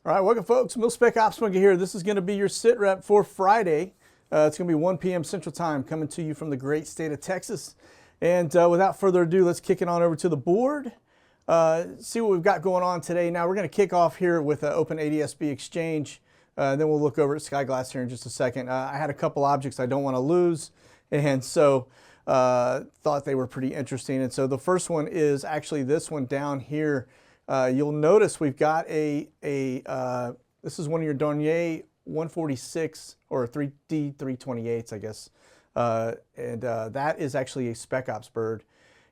All right, welcome folks. Mil-Spec Ops Monkey here. This is going to be your sit rep for Friday. It's going to be 1 p.m. Central Time, coming to you from the great state of Texas. And without further ado, let's kick it on over to the board. See what we've got going on today. Now we're going to kick off here with an open ADS-B exchange. Then we'll look over at Skyglass here in just a second. I had a couple objects I don't want to lose, and so thought they were pretty interesting. And so the first one is actually this one down here. You'll notice we've got this is one of your Dornier 146 or 3D 328s, I guess. That is actually a Spec Ops bird.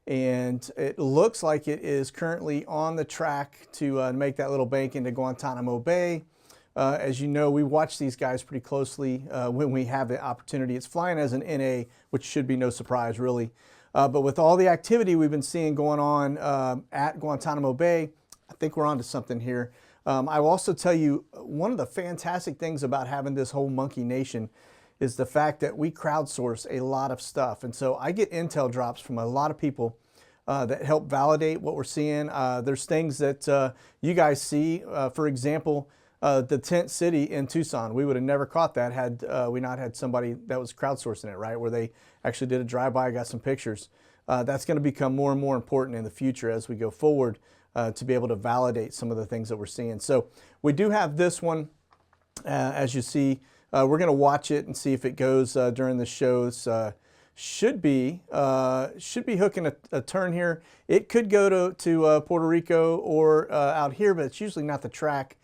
And it looks like it is currently on the track to make that little bank into Guantanamo Bay. As you know, we watch these guys pretty closely when we have the opportunity. It's flying as an NA, which should be no surprise, really. But with all the activity we've been seeing going on at Guantanamo Bay, I think we're onto something here. I will also tell you, one of the fantastic things about having this whole Monkey Nation is the fact that we crowdsource a lot of stuff. And so I get intel drops from a lot of people that help validate what we're seeing. There's things that you guys see. For example, the tent city in Tucson. We would have never caught that had we not had somebody that was crowdsourcing it, right? Where they actually did a drive-by, got some pictures. That's going to become more and more important in the future as we go forward to be able to validate some of the things that we're seeing. So we do have this one, as you see. We're going to watch it and see if it goes during the shows. Should be hooking a turn here. It could go to Puerto Rico or out here, but it's usually not the track.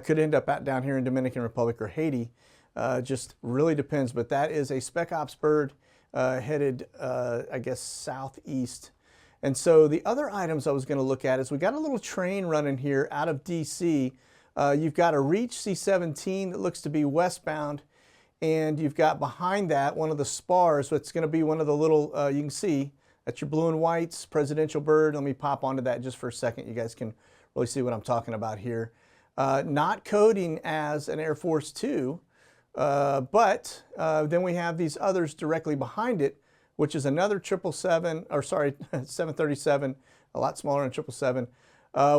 Could end up out down here in Dominican Republic or Haiti. Just really depends. But that is a Spec Ops bird headed, I guess, southeast. And so the other items I was going to look at is we got a little train running here out of DC. You've got a Reach C-17 that looks to be westbound. And you've got behind that one of the spars, so it's going to be one of the little, you can see, that's your blue and whites presidential bird. Let me pop onto that just for a second. You guys can really see what I'm talking about here. Not coding as an Air Force 2, but then we have these others directly behind it, which is another 737, a lot smaller than 777,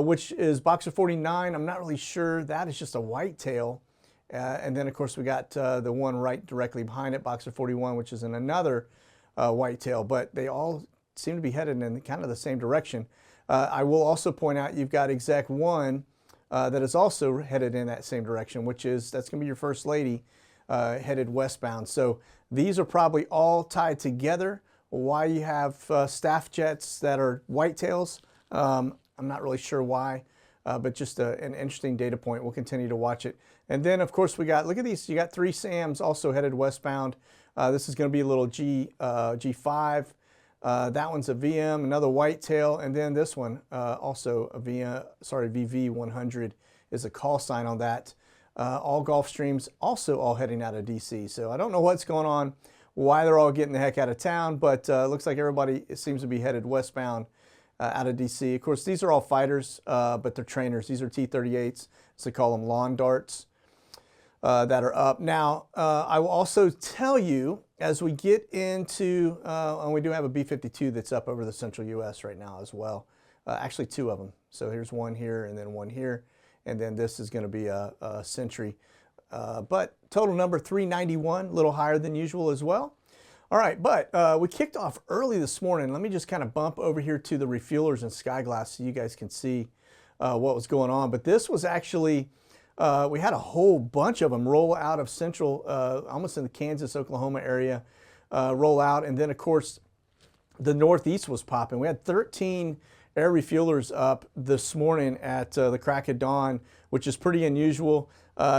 which is Boxer 49. I'm not really sure. That is just a whitetail. And then, of course, we got the one right directly behind it, Boxer 41, which is in another whitetail. But they all seem to be headed in kind of the same direction. I will also point out you've got Exec 1 that is also headed in that same direction, that's going to be your First Lady headed westbound. So these are probably all tied together. Why you have staff jets that are whitetails, I'm not really sure why. But just an interesting data point. We'll continue to watch it. And then, of course, we got, look at these, you got 3 SAMs also headed westbound. This is going to be a little G5. That one's a VM, another whitetail, and then this one also a VV100 is a call sign on that. All Gulfstreams also all heading out of DC. So I don't know what's going on, why they're all getting the heck out of town, but it looks like everybody seems to be headed westbound. Out of DC. Of course, these are all fighters, but they're trainers. These are T-38s, so they call them lawn darts that are up. Now, I will also tell you, as we get into, and we do have a B-52 that's up over the central U.S. right now as well. Actually, 2 of them. So here's one here and then one here. And then this is going to be a Sentry. But total number 391, a little higher than usual as well. All right, but we kicked off early this morning. Let me just kind of bump over here to the refuelers and Skyglass so you guys can see what was going on. But this was actually, we had a whole bunch of them roll out of central, almost in the Kansas, Oklahoma area, roll out. And then, of course, the Northeast was popping. We had 13 air refuelers up this morning at the crack of dawn, which is pretty unusual.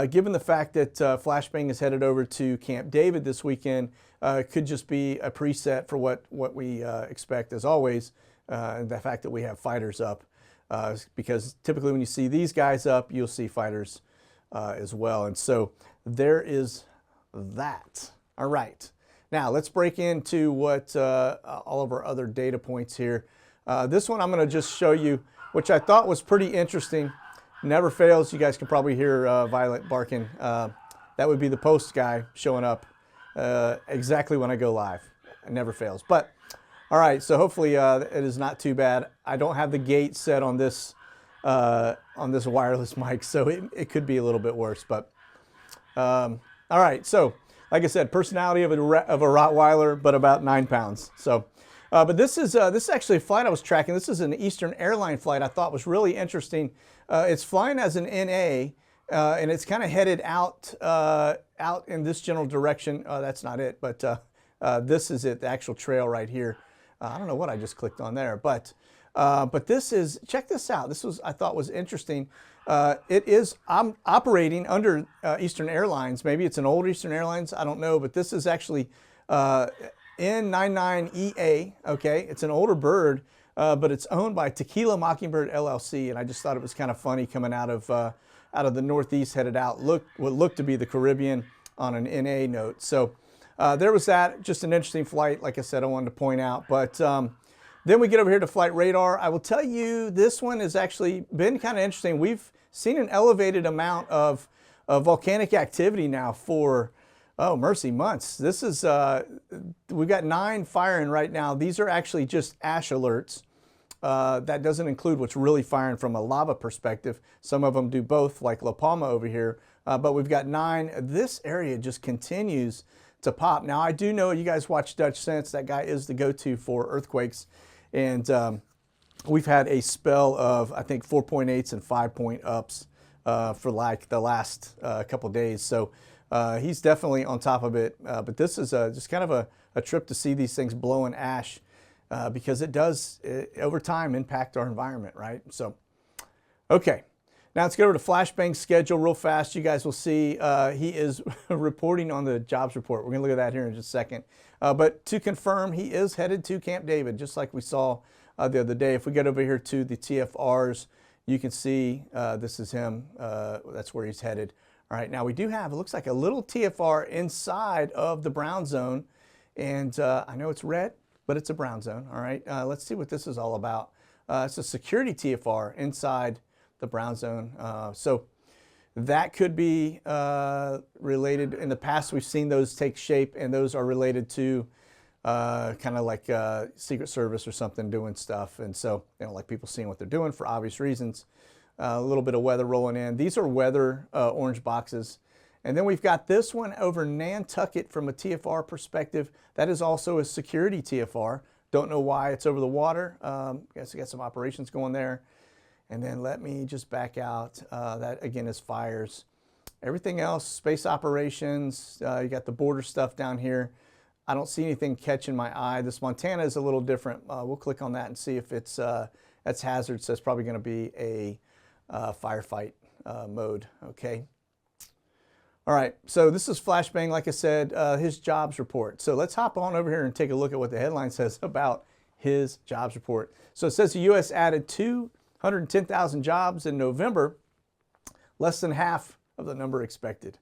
Given the fact that Flashbang is headed over to Camp David this weekend, it could just be a preset for what we expect as always, the fact that we have fighters up. Because typically when you see these guys up, you'll see fighters as well. And so there is that. All right. Now let's break into what all of our other data points here. This one I'm going to just show you, which I thought was pretty interesting. Never fails. You guys can probably hear Violet barking. That would be the post guy showing up exactly when I go live. It never fails. But all right, so hopefully it is not too bad. I don't have the gate set on this on this wireless mic, so it could be a little bit worse. But all right, so like I said, personality of a Rottweiler, but about 9 pounds. So, but this is actually a flight I was tracking. This is an Eastern Airline flight I thought was really interesting. It's flying as an NA, and it's kind of headed out in this general direction. That's not it, but this is it, the actual trail right here. I don't know what I just clicked on there, but this is, check this out. This was, I thought was interesting. I'm operating under Eastern Airlines. Maybe it's an old Eastern Airlines, I don't know, but this is actually N99EA, okay? It's an older bird, but it's owned by Tequila Mockingbird LLC, and I just thought it was kind of funny coming out of the Northeast, headed out, what looked to be the Caribbean on an NA note. So there was that, just an interesting flight, like I said, I wanted to point out. But then we get over here to flight radar. I will tell you, this one has actually been kind of interesting. We've seen an elevated amount of volcanic activity now for, oh, mercy, months. This is, we've got 9 firing right now. These are actually just ash alerts. That doesn't include what's really firing from a lava perspective. Some of them do both, like La Palma over here. But we've got 9. This area just continues to pop. Now, I do know you guys watch Dutch Sense. That guy is the go-to for earthquakes. And we've had a spell of, I think, 4.8s and 5-point ups for like the last couple days. So he's definitely on top of it. But this is just kind of a trip to see these things blowing ash because it does, over time, impact our environment, right? So, okay. Now let's go over to Flashbang's schedule real fast. You guys will see he is reporting on the jobs report. We're going to look at that here in just a second. But to confirm, he is headed to Camp David, just like we saw the other day. If we get over here to the TFRs, you can see this is him. That's where he's headed. All right, now we do have, it looks like a little TFR inside of the brown zone. And I know it's red, but it's a brown zone. All right, let's see what this is all about. It's a security TFR inside the brown zone. So that could be related. In the past, we've seen those take shape, and those are related to kind of like Secret Service or something doing stuff. And so they don't like people seeing what they're doing for obvious reasons. A little bit of weather rolling in. These are weather orange boxes. And then we've got this one over Nantucket from a TFR perspective. That is also a security TFR. Don't know why it's over the water. Guess we got some operations going there. And then let me just back out. That again is fires. Everything else, space operations. You got the border stuff down here. I don't see anything catching my eye. This Montana is a little different. We'll click on that and see if it's that's hazard. So it's probably going to be a firefight mode. Okay. All right. So this is Flashbang. Like I said, his jobs report. So let's hop on over here and take a look at what the headline says about his jobs report. So it says the U.S. added 210,000 jobs in November, less than half of the number expected.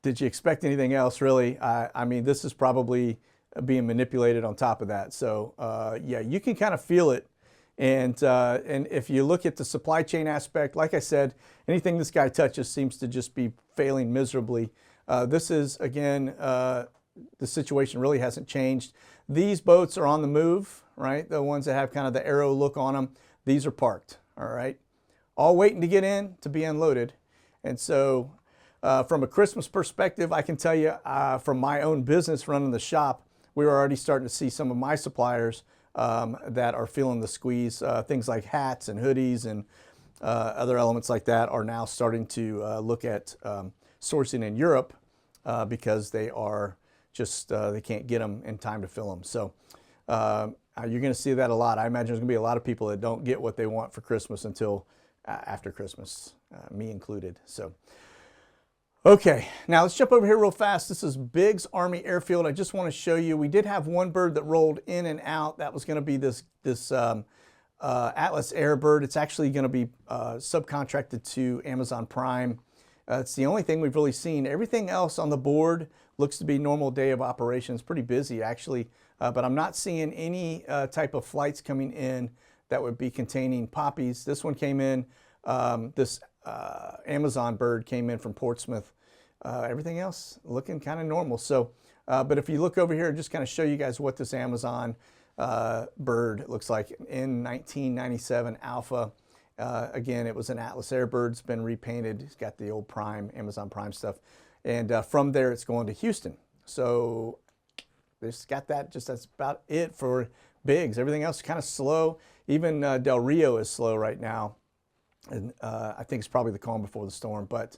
Did you expect anything else, really? I mean, this is probably being manipulated on top of that. So, yeah, you can kind of feel it. And if you look at the supply chain aspect, like I said, anything this guy touches seems to just be failing miserably. This is, again, the situation really hasn't changed. These boats are on the move, right? The ones that have kind of the arrow look on them. These are parked, all right? All waiting to get in to be unloaded. And so from a Christmas perspective, I can tell you from my own business running the shop, we were already starting to see some of my suppliers that are feeling the squeeze. Things like hats and hoodies and other elements like that are now starting to look at sourcing in Europe because they are just, they can't get them in time to fill them. So you're going to see that a lot. I imagine there's going to be a lot of people that don't get what they want for Christmas until after Christmas, me included. So, okay, now let's jump over here real fast. This is Biggs Army Airfield. I just want to show you, we did have one bird that rolled in and out. That was going to be this Atlas Air bird. It's actually going to be subcontracted to Amazon Prime. It's the only thing we've really seen. Everything else on the board looks to be normal day of operations. Pretty busy, actually. But I'm not seeing any type of flights coming in that would be containing poppies. This one came in, this Amazon bird came in from Portsmouth. Everything else looking kind of normal. So, but if you look over here, just kind of show you guys what this Amazon bird looks like in 1997 Alpha. Again, it was an Atlas Airbird. It's been repainted. It's got the old Prime, Amazon Prime stuff. And from there, it's going to Houston. So it's got that. That's about it for bigs. Everything else is kind of slow. Even Del Rio is slow right now. And I think it's probably the calm before the storm. But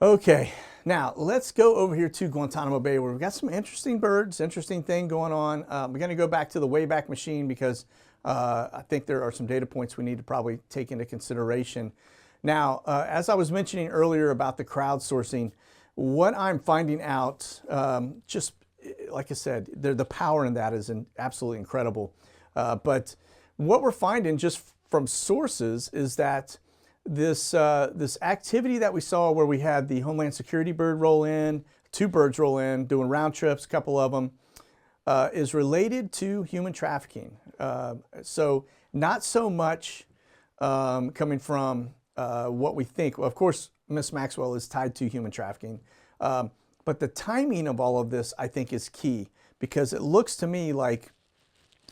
okay, now let's go over here to Guantanamo Bay, where we've got some interesting birds, interesting thing going on. We're going to go back to the Wayback Machine because I think there are some data points we need to probably take into consideration. Now, as I was mentioning earlier about the crowdsourcing, what I'm finding out, just like I said, the power in that is absolutely incredible. But what we're finding just from sources is that this activity that we saw where we had the Homeland Security bird roll in, 2 birds roll in, doing round trips, a couple of them, is related to human trafficking. So not so much coming from what we think. Well, of course, Miss Maxwell is tied to human trafficking. But the timing of all of this, I think, is key, because it looks to me like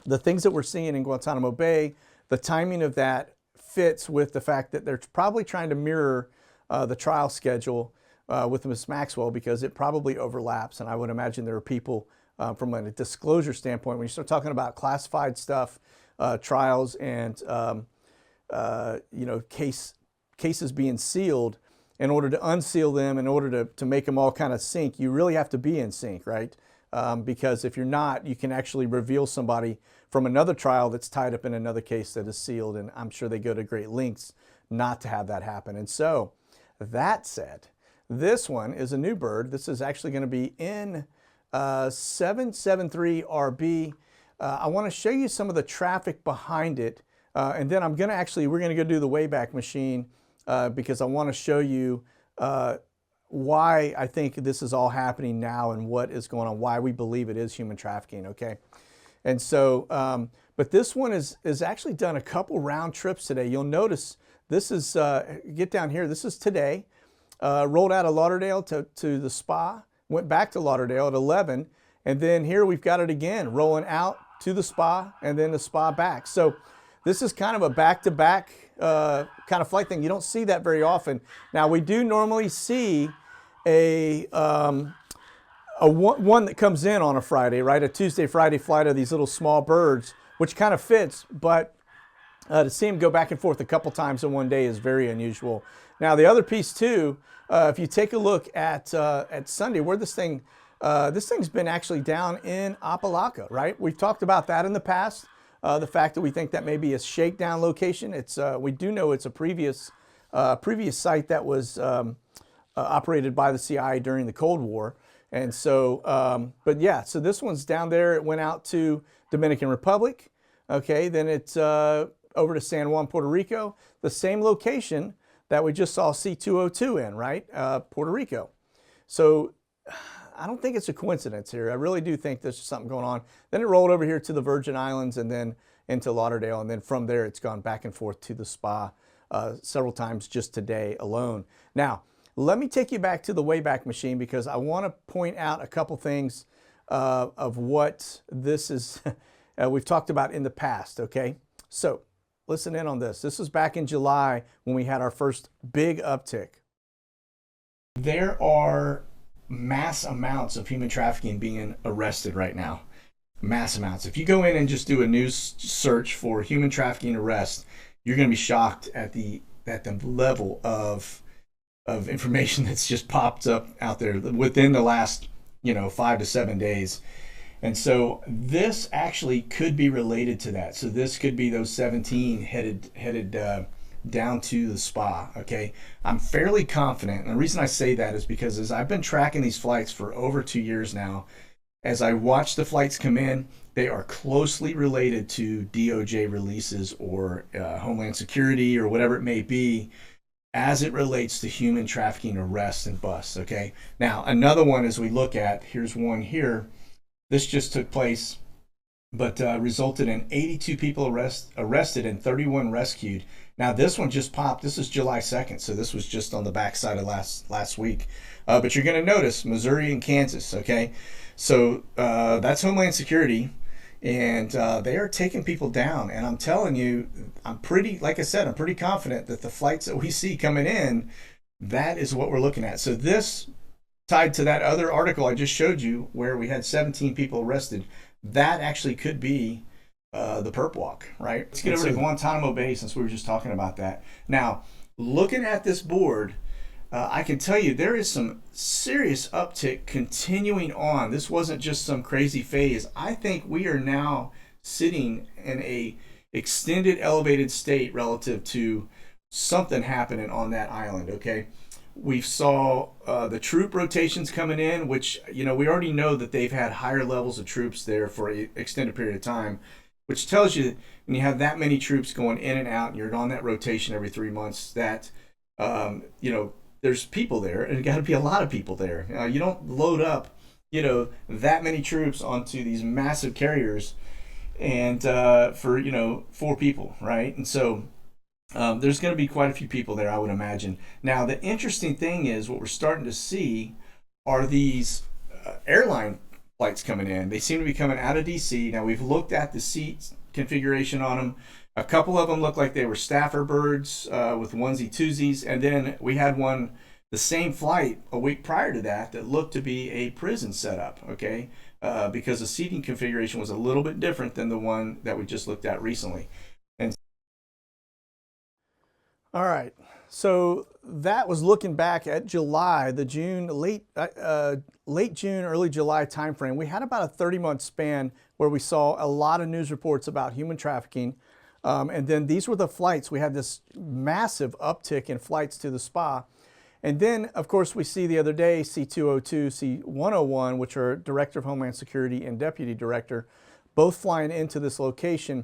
the things that we're seeing in Guantanamo Bay, the timing of that fits with the fact that they're probably trying to mirror the trial schedule with Miss Maxwell, because it probably overlaps. And I would imagine there are people from a disclosure standpoint, when you start talking about classified stuff, trials, and cases being sealed, in order to unseal them, in order to make them all kind of sync, you really have to be in sync, right? Because if you're not, you can actually reveal somebody from another trial that's tied up in another case that is sealed, and I'm sure they go to great lengths not to have that happen. And so, that said, this one is a new bird. This is actually going to be in 773RB. I want to show you some of the traffic behind it, and then we're going to go do the Wayback Machine, because I want to show you why I think this is all happening now and what is going on, why we believe it is human trafficking, okay? And so, but this one is actually done a couple round trips today. You'll notice this is, get down here, this is today, rolled out of Lauderdale to the spa, went back to Lauderdale at 11, and then here we've got it again, rolling out to the spa and then the spa back. So this is kind of a back-to-back kind of flight thing. You don't see that very often. Now, we do normally see one that comes in on a Friday, right? A Tuesday, Friday flight of these little small birds, which kind of fits, but to see them go back and forth a couple times in one day is very unusual. Now, the other piece too, if you take a look at Sunday, where this thing's been actually down in Apalaca, right? We've talked about that in the past. The fact that we think that may be a shakedown location. We do know it's a previous site that was operated by the CIA during the Cold War. And so, but yeah, so this one's down there. It went out to Dominican Republic. Okay, then it's over to San Juan, Puerto Rico, the same location that we just saw C202 in, right? Puerto Rico. So I don't think it's a coincidence here. I really do think there's something going on. Then it rolled over here to the Virgin Islands and then into Lauderdale. And then from there, it's gone back and forth to the spa several times just today alone. Now, let me take you back to the Wayback Machine, because I want to point out a couple things of what this is we've talked about in the past, okay? So listen in on this. This was back in July when we had our first big uptick. There are mass amounts of human trafficking being arrested right now. Mass amounts. If you go in and just do a news search for human trafficking arrest, you're going to be shocked at the level of information that's just popped up out there within the last 5 to 7 days. And so this actually could be related to that. So this could be those 17 headed down to the spa, okay? I'm fairly confident, and the reason I say that is because as I've been tracking these flights for over 2 years now, as I watch the flights come in, they are closely related to DOJ releases or Homeland Security or whatever it may be, as it relates to human trafficking arrests and busts, okay? Now, another one as we look at, here's one here. This just took place, but resulted in 82 people arrested and 31 rescued. Now, this one just popped. This is July 2nd, so this was just on the backside of last week. But you're going to notice Missouri and Kansas, okay? So that's Homeland Security. And they are taking people down. And I'm telling you, like I said, I'm pretty confident that the flights that we see coming in, that is what we're looking at. So this tied to that other article I just showed you where we had 17 people arrested, that actually could be the perp walk, right? Let's get over to Guantanamo Bay since we were just talking about that. Now, looking at this board, I can tell you there is some serious uptick continuing on. This wasn't just some crazy phase. I think we are now sitting in a extended elevated state relative to something happening on that island, okay? We saw the troop rotations coming in, which, we already know that they've had higher levels of troops there for an extended period of time, which tells you when you have that many troops going in and out and you're on that rotation every 3 months, that, there's people there, and got to be a lot of people there. You don't load up, that many troops onto these massive carriers and for, 4 people, right? And so there's going to be quite a few people there, I would imagine. Now, the interesting thing is what we're starting to see are these airline flights coming in. They seem to be coming out of DC. Now, we've looked at the seat configuration on them. A couple of them look like they were staffer birds with onesie twosies. And then we had one, the same flight a week prior to that looked to be a prison setup, okay? Because the seating configuration was a little bit different than the one that we just looked at recently. All right, so that was looking back at July, the late June, early July timeframe. We had about a 30-month span where we saw a lot of news reports about human trafficking. And then these were the flights. We had this massive uptick in flights to the spa. And then, of course, we see the other day C-202, C-101, which are Director of Homeland Security and Deputy Director, both flying into this location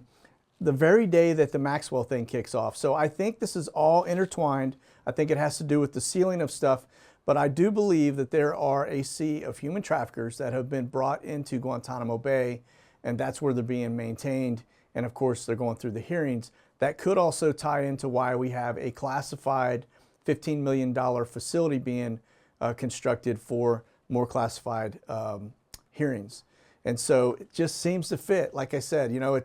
the very day that the Maxwell thing kicks off. So I think this is all intertwined. I think it has to do with the sealing of stuff. But I do believe that there are a sea of human traffickers that have been brought into Guantanamo Bay, and that's where they're being maintained. And of course, they're going through the hearings. That could also tie into why we have a classified $15 million facility being constructed for more classified hearings. And so it just seems to fit. Like I said, we're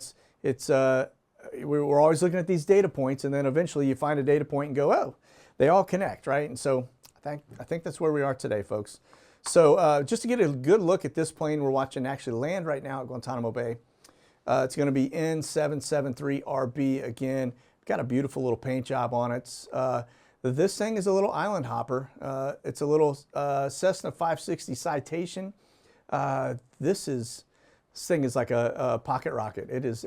always looking at these data points, and then eventually you find a data point and go, oh, they all connect, right? And so I think that's where we are today, folks. So just to get a good look at this plane we're watching actually land right now at Guantanamo Bay. It's going to be N773RB again. Got a beautiful little paint job on it. This thing is a little island hopper. It's a little Cessna 560 Citation. This thing is like a pocket rocket. It's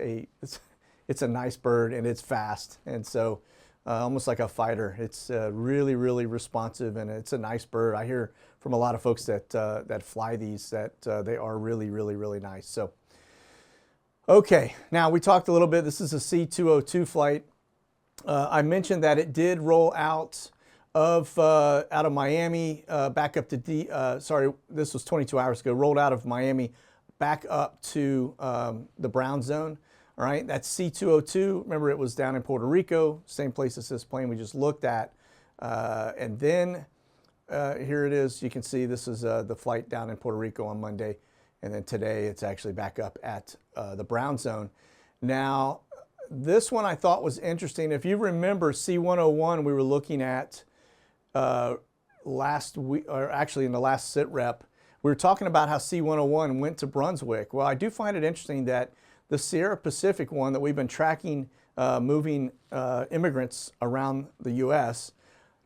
a nice bird, and it's fast, and so almost like a fighter. It's really, really responsive, and it's a nice bird. I hear from a lot of folks that fly these that they are really, really, really nice. So, okay, now we talked a little bit. This is a C-202 flight. I mentioned that it did roll out of Miami back up to this was 22 hours ago. Rolled out of Miami back up to the brown zone. All right, that's C-202. Remember, it was down in Puerto Rico, same place as this plane we just looked at. And then here it is. You can see this is the flight down in Puerto Rico on Monday. And then today it's actually back up at the brown zone. Now, this one I thought was interesting. If you remember C-101, we were looking at last week, or actually in the last sit rep, we were talking about how C-101 went to Brunswick. Well, I do find it interesting that the Sierra Pacific one that we've been tracking moving immigrants around the U.S.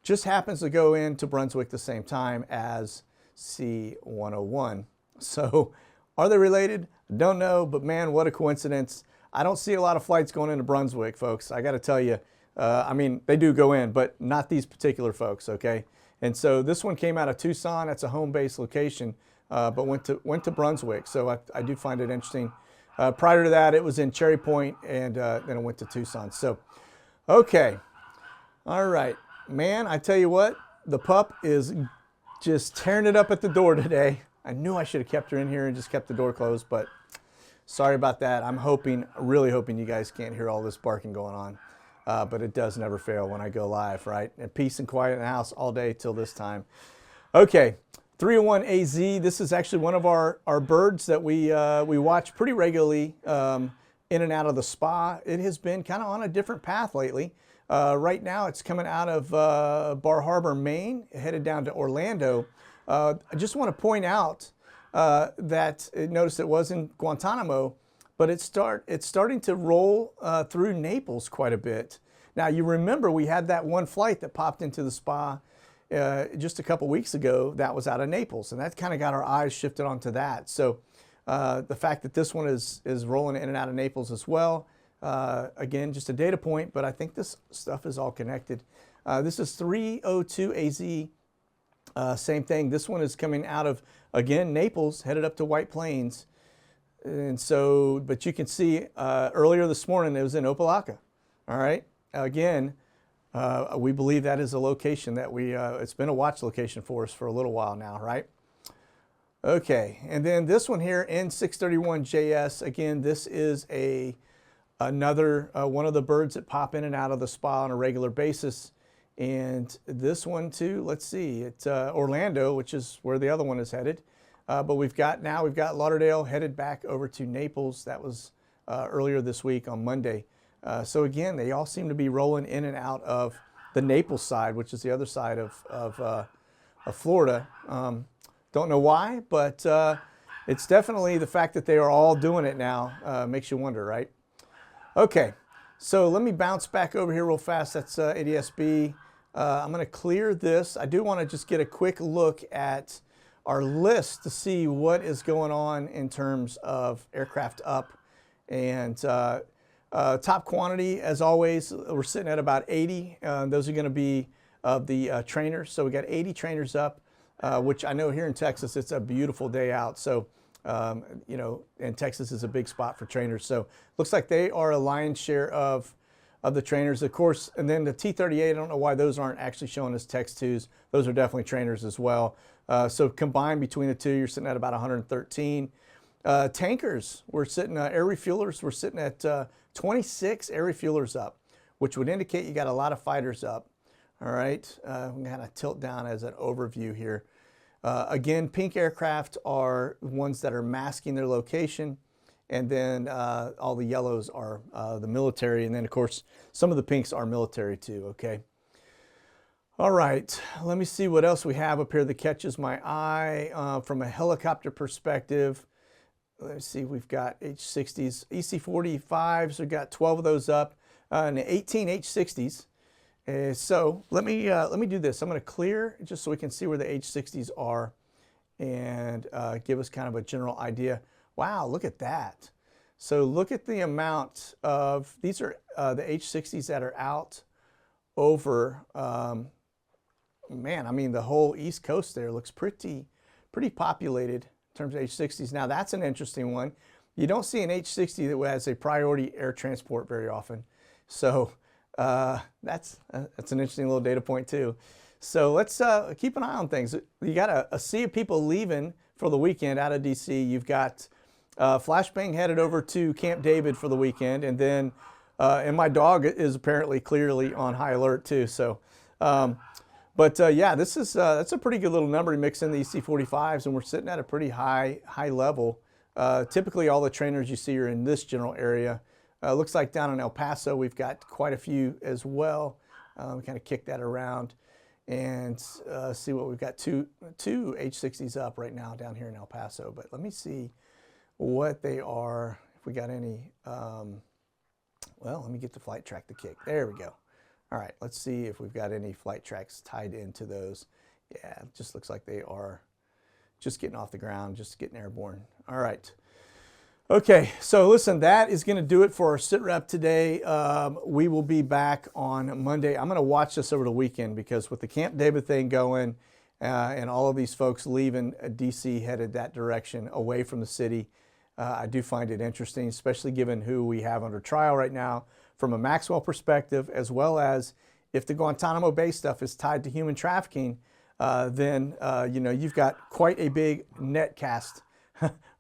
just happens to go into Brunswick the same time as C-101. So are they related? Don't know, but man, what a coincidence. I don't see a lot of flights going into Brunswick, folks. I got to tell you, I mean, they do go in, but not these particular folks, okay? And so this one came out of Tucson. That's a home base location, but went to Brunswick. So I do find it interesting. Prior to that, it was in Cherry Point, and then it went to Tucson. So, okay. All right. Man, I tell you what, the pup is just tearing it up at the door today. I knew I should have kept her in here and just kept the door closed, but sorry about that. I'm really hoping you guys can't hear all this barking going on. But it does never fail when I go live, right? And peace and quiet in the house all day till this time. Okay, 301 AZ, this is actually one of our birds that we watch pretty regularly in and out of the spa. It has been kind of on a different path lately. Right now it's coming out of Bar Harbor, Maine, headed down to Orlando. I just want to point out that notice it was in Guantanamo, but it's starting to roll through Naples quite a bit. Now you remember we had that one flight that popped into the spa just a couple weeks ago that was out of Naples, and that kind of got our eyes shifted onto that. So the fact that this one is rolling in and out of Naples as well, again, just a data point, but I think this stuff is all connected. This is 302 AZ, same thing. This one is coming out of, again, Naples, headed up to White Plains. And so, but you can see earlier this morning it was in Opelika. All right, again, we believe that is a location that it's been a watch location for us for a little while now, right? Okay, and then this one here, N631JS, again, this is another one of the birds that pop in and out of the spa on a regular basis. And this one too, let's see, it's Orlando, which is where the other one is headed. But we've got Lauderdale headed back over to Naples. That was earlier this week on Monday. So again, they all seem to be rolling in and out of the Naples side, which is the other side of Florida. Don't know why, but it's definitely the fact that they are all doing it now makes you wonder, right? Okay, so let me bounce back over here real fast. That's ADSB. I'm going to clear this. I do want to just get a quick look at our list to see what is going on in terms of aircraft up. And top quantity, as always, we're sitting at about 80. Those are going to be of the trainers. So we got 80 trainers up, which I know here in Texas, it's a beautiful day out. So, you know, and Texas is a big spot for trainers. So looks like they are a lion's share of the trainers, of course. And then the T-38, I don't know why those aren't actually showing as Tex 2s. Those are definitely trainers as well. So combined between the two, you're sitting at about 113. Tankers, we're sitting, air refuelers, we're sitting at 26 air refuelers up, which would indicate you got a lot of fighters up. All right, I'm gonna tilt down as an overview here. Again, pink aircraft are ones that are masking their location, and then all the yellows are the military, and then of course some of the pinks are military too, okay? All right, let me see what else we have up here that catches my eye from a helicopter perspective. Let's see, we've got H-60s, EC-45s, we've got 12 of those up, and 18 H-60s. So let me do this. I'm going to clear just so we can see where the H-60s are and give us kind of a general idea. Wow, look at that. So look at the amount of, these are the H-60s that are out over, man, I mean, the whole East Coast there looks pretty populated in terms of H-60s. Now, that's an interesting one. You don't see an H-60 that has a priority air transport very often. So that's an interesting little data point too. So let's keep an eye on things. You got a sea of people leaving for the weekend out of DC. You've got Flashbang headed over to Camp David for the weekend, and then and my dog is apparently clearly on high alert too. So yeah, this is that's a pretty good little number to mix in the EC-45s, and we're sitting at a pretty high level. Typically all the trainers you see are in this general area. Looks like down in El Paso we've got quite a few as well. We kind of kick that around and see what we've got. Two H-60s up right now down here in El Paso, but let me see what they are, if we got any. Well, let me get the flight track to kick. There we go. All right, let's see if we've got any flight tracks tied into those. Yeah, it just looks like they are just getting off the ground, just getting airborne. All right. Okay, so listen, that is going to do it for our sit rep today. We will be back on Monday. I'm going to watch this over the weekend because with the Camp David thing going and all of these folks leaving DC headed that direction away from the city, I do find it interesting, especially given who we have under trial right now from a Maxwell perspective, as well as if the Guantanamo Bay stuff is tied to human trafficking, then you know, you've got quite a big net cast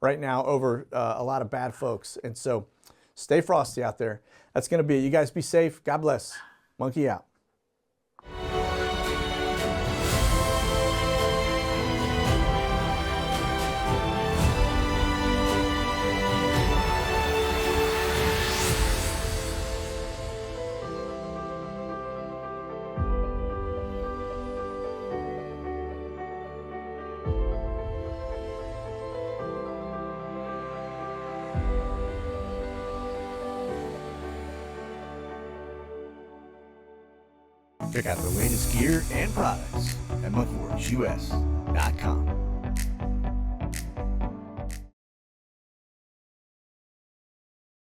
right now over a lot of bad folks. And so stay frosty out there. That's going to be it. You guys be safe. God bless. Monkey out. Check out the latest gear and products at monkeyworxus.com.